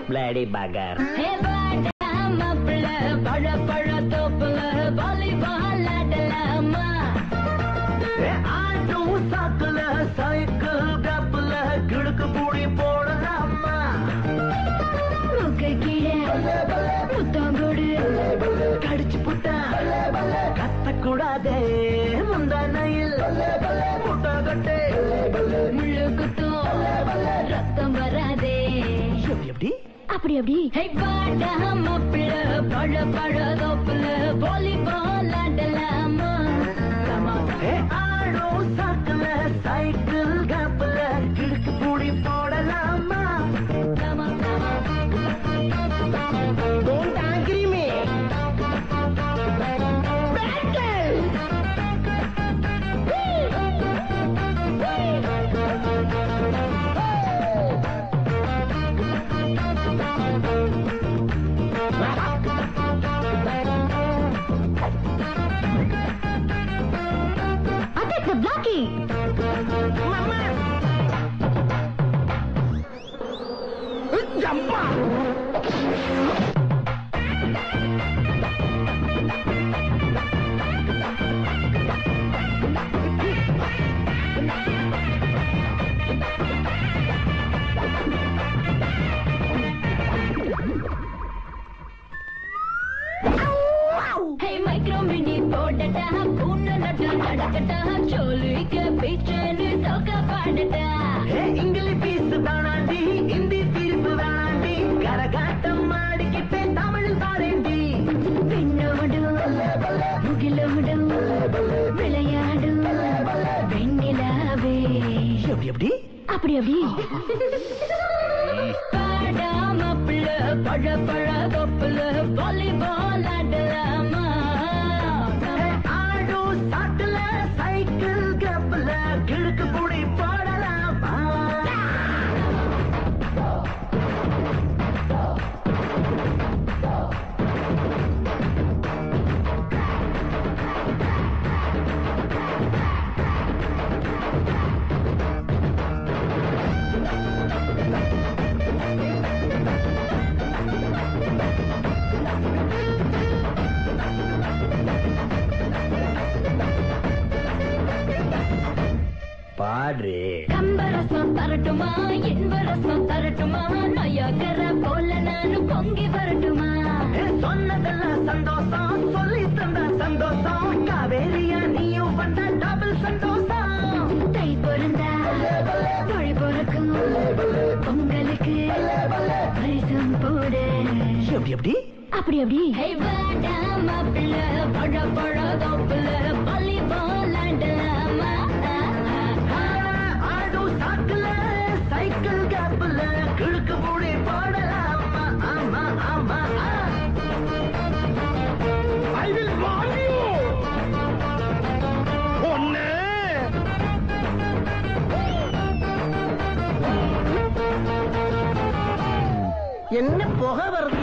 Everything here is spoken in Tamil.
Bloody bugger. Hey, madam, பழ பழ தோப்புல வாலிபால் ஆடலாமா? ஆட்டும் சாக்குல சைக்கிள் கப்புல கிழக்கு பூடி போடலாமா? முக்க கீழே புத்தங்கோடு கடிச்சு புட்டா கத்தக்கூடாதே முந்தானையில் புட்டகட்டே முள்ளு குத்தும் ரத்தம் வராதே. எப்படி அப்படி அப்படி மாப்பிள்ள பழ பழ தோப்புல வாலிபால் ஆடலாமா? ஆடும் சாக்குல சைக்கிள் கப்புல கிழக்கு பூடி போடலாமா? Don't agree me. That's a blocky. Mama. Jumpa. Hey, micro mini போடடா பூன நட்ட நடக்கடா சோலிக்கு பீச்சேன்னு சோக்க பாடடா. இங்கிலீஷ் பீஸ் தானாண்டி ஹிந்தி தீர்ப்பு வேணாண்டி கரகாட்டம் மாடிக்கிட்டே தமிழ் தாரேண்டி. பெண்ணோடும் முகிலோடும் விளையாடும் வெண்ணிலாவே. எப்படி அப்படி அப்படி பாடா மாப்பிள்ள பழ பழ தொப்புல வாலிபால் ஆடலாமா? ஆடும் சாட்டுல சைக்கிள் கப்புல கிழக்கு பூடி போடலாமா? பாடு. கம்பரசம் தரட்டுமா என்பரசம் தரட்டுமா? நயகர போல நானும் பொங்கி வரட்டுமா? சொன்னதெல்லாம் சந்தோஷம் சொல்லி தந்த சந்தோஷம் காவேரியா நீயும் வந்த டபுள் சந்தோஷம். தை பொருந்தா தொழி பொறுக்கும் பொங்கலுக்கு பரிசம் போடு. எப்படி அப்படி அப்படி மாப்பிள்ள பழ பழ தோப்புல வாலிபால் ஆடலாமா? ஆடும் சாக்குல சைக்கிள் கப்புல கிழக்கு பூடி போடலாமா? ஆமா ஆமா. I will warn you. ஒண்ணு என்ன புகை வருது?